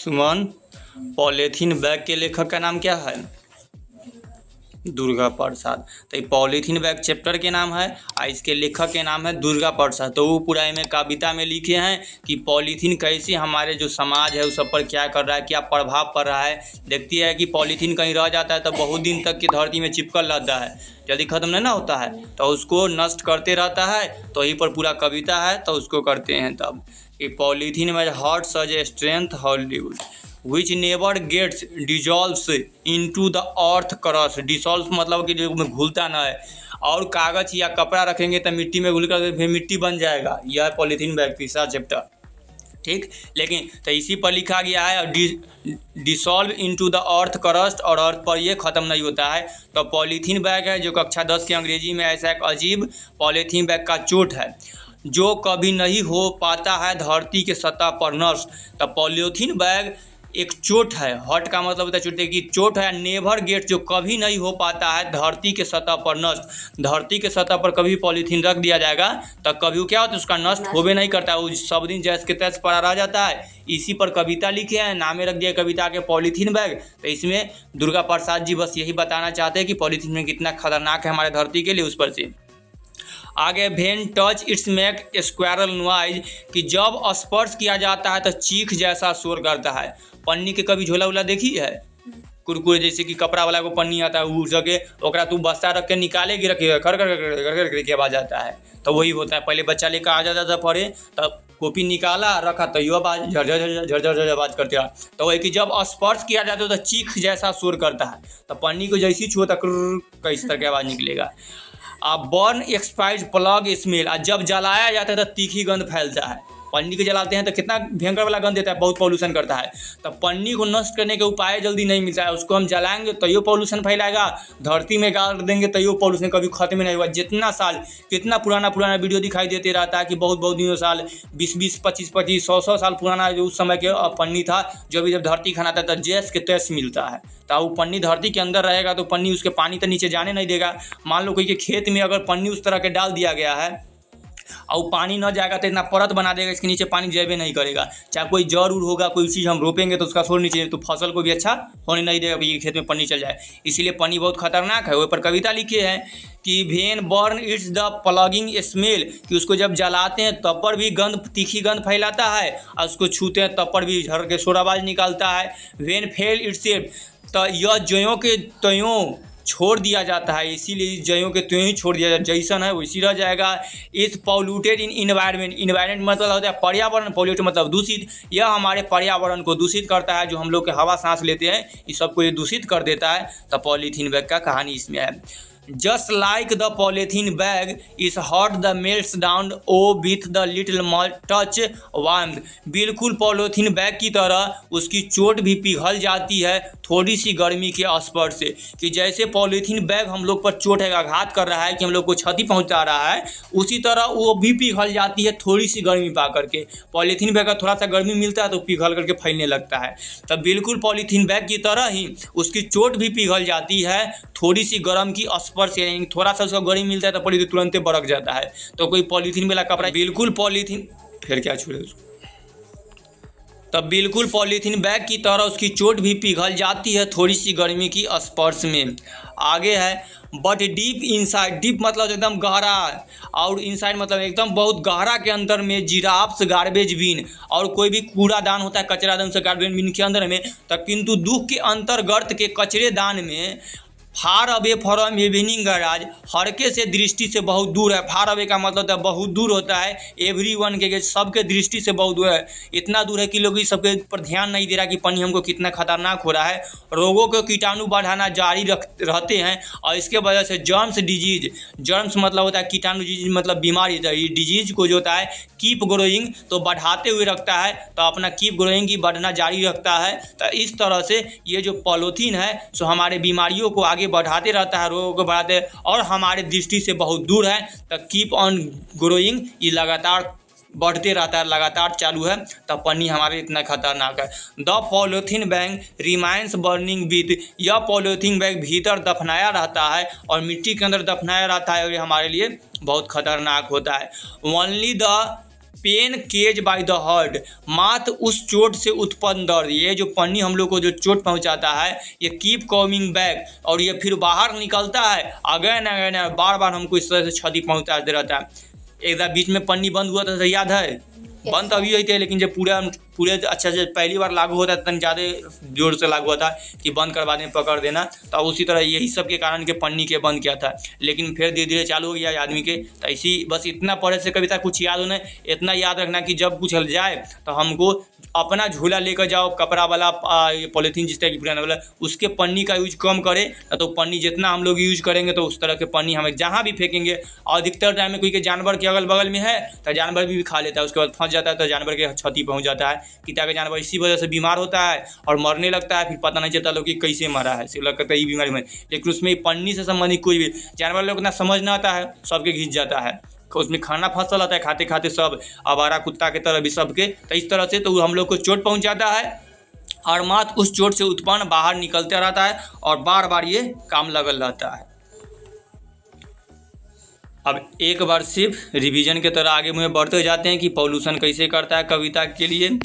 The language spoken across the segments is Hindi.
सुमन, पॉलीथीन बैग के लेखक का नाम क्या है? दुर्गा प्रसाद। तो ये पॉलीथीन बैग चैप्टर के नाम है और इसके लेखक के नाम है दुर्गा प्रसाद। तो वो पूरा में कविता में लिखे हैं कि पॉलीथीन कैसे हमारे जो समाज है उस सब पर क्या कर रहा है, क्या प्रभाव पड़ रहा है। देखती है कि पॉलीथीन कहीं रह जाता है तो बहुत दिन तक की धरती में चिपकल रहता है, जल्दी ख़त्म नहीं ना होता है, तो उसको नष्ट करते रहता है। तो वहीं पर पूरा कविता है, तो उसको करते हैं तब कि पॉलीथीन में hot such a strength Hollywood which never gets dissolves into the earth crust. Dissolve मतलब कि जो घुलता ना है, और कागज़ या कपड़ा रखेंगे तो मिट्टी में घुल कर फिर मिट्टी बन जाएगा। यह पॉलीथीन बैग तीसरा चैप्टर, ठीक। लेकिन तो इसी पर लिखा गया है dissolve into the earth crust, और अर्थ पर ये ख़त्म नहीं होता है। तो पॉलीथीन बैग है जो कक्षा 10 की अंग्रेजी में ऐसा एक अजीब पॉलीथीन बैग का चोट है जो कभी नहीं हो पाता है धरती के सतह पर नष्ट। तो पॉलीथीन बैग एक चोट है, हॉट का मतलब होता है चोट की चोट है, नेवर गेट जो कभी नहीं हो पाता है धरती के सतह पर नष्ट। धरती के सतह पर कभी पॉलीथीन रख दिया जाएगा तो कभी वो क्या होता है, उसका नष्ट होवे नहीं करता है, वो सब दिन जैसे के तैसे पड़ा रह जाता है। इसी पर कविता लिखे हैं, नामे रख दिया कविता के पॉलीथीन बैग। तो इसमें दुर्गा प्रसाद जी बस यही बताना चाहते हैं कि पॉलीथीन में कितना खतरनाक है हमारे धरती के लिए। उस पर से आगे when touch it's make squirrel noise कि जब स्पर्श किया जाता है तो चीख जैसा शोर करता है। पन्नी के कभी झोला उला देखी है? कुरकुरे जैसे कि कपड़ा वाला को पन्नी आता है उड़ सके, ओकरा तू बस्ता रख के निकालेगी, रखिएगा खर खर खर खर के आवाज़ आता है। तो वही होता है, पहले बच्चा लेकर आ जाता था पढ़े, तब कॉपी निकाला रखा तो यो आवाज़ झरझर झरझर आवाज़ करते रहा। तो वही कि जब स्पर्श किया जाता है तो चीख जैसा शोर करता है। तो पन्नी को जैसी छुओ तो किस तरह की आवाज़ निकलेगा। बर्न एक्सपायर्ड प्लग स्मेल, जब जलाया जाता है तो तीखी गंध फैलता है। पन्नी को जलाते हैं तो कितना भयंकर वाला गंध देता है, बहुत पॉल्यूशन करता है। तो पन्नी को नष्ट करने के उपाय जल्दी नहीं मिलता है, उसको हम जलाएंगे तो ये पॉल्यूशन फैलाएगा, धरती में गाड़ देंगे तो ये पॉल्यूशन कभी खत्म नहीं हुआ। जितना साल कितना पुराना वीडियो दिखाई देते रहता है कि बहुत दिनों साल 20 25 100 साल पुराना जो उस समय के पन्नी था, जो भी जब धरती खाना था तो जैस के तैस मिलता है। तो वो पन्नी धरती के अंदर रहेगा तो पन्नी उसके पानी तो नीचे जाने नहीं देगा। मान लो कोई के खेत में अगर पन्नी उस तरह के डाल दिया गया है और पानी न जाएगा तो इतना परत बना देगा, इसके नीचे पानी जाबे नहीं करेगा। चाहे कोई जड़ उड़ होगा, कोई चीज़ हम रोपेंगे तो उसका सोर नीचे, तो फसल को भी अच्छा होने नहीं देगा कि खेत में पन्नी चल जाए। इसीलिए पन्नी बहुत खतरनाक है। वही पर कविता लिखी है कि when burn it's the plugging smell कि उसको जब जलाते हैं तब पर भी गंध, तीखी गंध फैलाता है, और उसको छूते हैं तब पर भी झर के शोर आवाज़ निकालता है। वेन फेल इट्स तो यह ज्यों के त्यों छोड़ दिया जाता है, इसीलिए ज्यों के त्यों ही छोड़ दिया जाता है, जैसन है वैसी रह जाएगा। इस पॉल्यूटेड इन इन्वायरमेंट, इन्वायरमेंट मतलब होता है पर्यावरण, पॉल्यूट मतलब दूषित। यह हमारे पर्यावरण को दूषित करता है, जो हम लोग के हवा सांस लेते हैं इस सबको ये दूषित कर देता है। तो पॉलीथीन बैग का कहानी इसमें है। Just like the polythene bag is hot the melts down oh with the little touch warm. बिल्कुल पॉलीथीन बैग की तरह उसकी चोट भी पिघल जाती है थोड़ी सी गर्मी के स्पर्श से। कि जैसे पॉलीथीन बैग हम लोग पर चोट है, आघात कर रहा है, कि हम लोग को क्षति पहुंचा रहा है, उसी तरह वो भी पिघल जाती है थोड़ी सी गर्मी पा करके। पॉलीथीन बैग का थोड़ा सा गर्मी मिलता है तो पिघल करके फैलने लगता है। तब बिल्कुल पॉलीथीन बैग की तरह ही उसकी चोट भी पिघल जाती है थोड़ी सी गर्म की स्पर्श, यानी थोड़ा सा उसको गर्मी मिलता है तो पॉलीथीन तुरंत बरक जाता है। तो कोई पॉलीथीन वाला कपड़ा बिल्कुल पॉलीथीन फिर क्या छोड़े उसको, तब बिल्कुल पॉलीथीन बैग की तरह उसकी चोट भी पिघल जाती है थोड़ी सी गर्मी की स्पर्श में। आगे है बट डीप इनसाइड, डीप मतलब एकदम गहरा, और इनसाइड मतलब एकदम बहुत गहरा के अंदर में जिराफ्स गार्बेज बिन, और कोई भी कूड़ादान होता है कचरा दान से गार्बेज बिन के अंदर में, तब किंतु दुख के अंतर्गत के कचरे दान में far away from evening garage, हरके से दृष्टि से बहुत दूर है। फार अवे का मतलब है बहुत दूर होता है, एवरीवन के सबके दृष्टि से बहुत दूर है। इतना दूर है कि लोग इस सबके पर ध्यान नहीं दे रहा कि पानी हमको कितना खतरनाक हो रहा है। रोगों को कीटाणु बढ़ाना जारी रहते हैं, और इसके वजह से जर्म्स डिजीज, जर्म्स मतलब होता है कीटाणु, डिजीज मतलब बीमारी, डिजीज को जो होता है कीप ग्रोइंग तो बढ़ाते हुए रखता है, तो अपना कीप ग्रोइंग की बढ़ना जारी रखता है। तो इस तरह से ये जो पॉलीथीन है सो हमारे बीमारियों को आगे बढ़ाते रहता है, रोगों को बढ़ाते, और हमारे दृष्टि से बहुत दूर है। तो कीप ऑन ग्रोइंग ये लगातार बढ़ते रहता है, लगातार चालू है। तब पन्नी हमारे इतना खतरनाक है। The polythene bag remains burning with, यह पॉलीथीन बैग भीतर दफनाया रहता है और मिट्टी के अंदर दफनाया रहता है, और ये हमारे लिए बहुत खतरनाक होता है। Only the pain cage by the hurt, मात्र उस चोट से उत्पन्न दर्द। ये जो पन्नी हम लोग को जो चोट पहुंचाता है ये कीप कमिंग बैक, और ये फिर बाहर निकलता है अगेन अगेन, बार बार हमको इस तरह से क्षति पहुंचाते रहता है। एक बार बीच में पन्नी बंद हुआ था तो याद है, बंद तो अभी हुई थे, लेकिन जब पूरे अच्छा से पहली बार लागू होता है तब ज़्यादा जोर से लागू होता है कि बंद करवा दें, पकड़ देना। तो उसी तरह यही सब के कारण के पन्नी के बंद किया था, लेकिन फिर धीरे धीरे चालू हो गया आदमी के। तो इसी बस इतना पढ़े से कविता कुछ याद होना, इतना याद रखना कि जब कुछ हल जाए तो हमको अपना झूला लेकर जाओ, कपड़ा वाला पॉलीथीन जिस तरह की पुराना वाला, उसके पन्नी का यूज कम करें। तो पन्नी जितना हम लोग यूज करेंगे तो उस तरह के पन्नी हमें जहाँ भी फेंकेंगे, अधिकतर टाइम में कोई के जानवर के अगल बगल में है तो जानवर भी खा लेता है, उसके बाद फंस जाता है तो जानवर के क्षति पहुँच जाता है कि ताकि जानवर इसी वजह से बीमार होता है और मरने लगता है। फिर पता नहीं चलता लोग कि कैसे मरा है, सिर्फ लगता है ये बीमारी में। लेकिन उसमें पन्नी से संबंधित कोई भी जानवर लोग इतना समझ ना आता है, सबके घिस जाता है, उसमें खाना फंसल आता है, खाते खाते सब आवारा कुत्ता के तरह भी सबके। तो इस तरह से तो हम लोग को चोट पहुंचाता है और मात्र उस चोट से उत्पन्न बाहर निकलते रहता है और बार बार ये काम लगल रहता है। अब एक बार सिर्फ रिवीजन के तरह आगे मुझे बढ़ते जाते हैं कि पॉल्यूशन कैसे करता है कविता के लिए।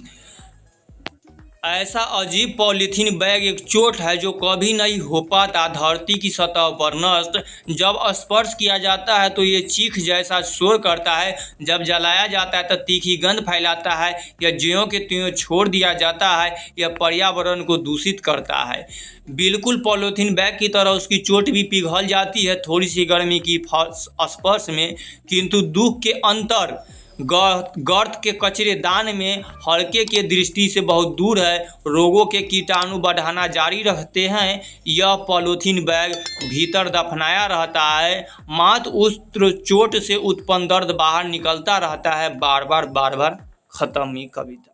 ऐसा अजीब पॉलीथीन बैग एक चोट है जो कभी नहीं हो पाता धरती की सतह पर नष्ट। जब स्पर्श किया जाता है तो ये चीख जैसा शोर करता है, जब जलाया जाता है तो तीखी गंध फैलाता है, या ज्यों के त्यों छोड़ दिया जाता है, यह पर्यावरण को दूषित करता है। बिल्कुल पॉलीथीन बैग की तरह उसकी चोट भी पिघल जाती है थोड़ी सी गर्मी की स्पर्श में, किंतु दुख के अंतर गर्त के कचरेदान में हल्के के दृष्टि से बहुत दूर है। रोगों के कीटाणु बढ़ाना जारी रखते हैं, यह पॉलीथीन बैग भीतर दफनाया रहता है, मात्र उस चोट से उत्पन्न दर्द बाहर निकलता रहता है, बार बार खत्म ही कविता।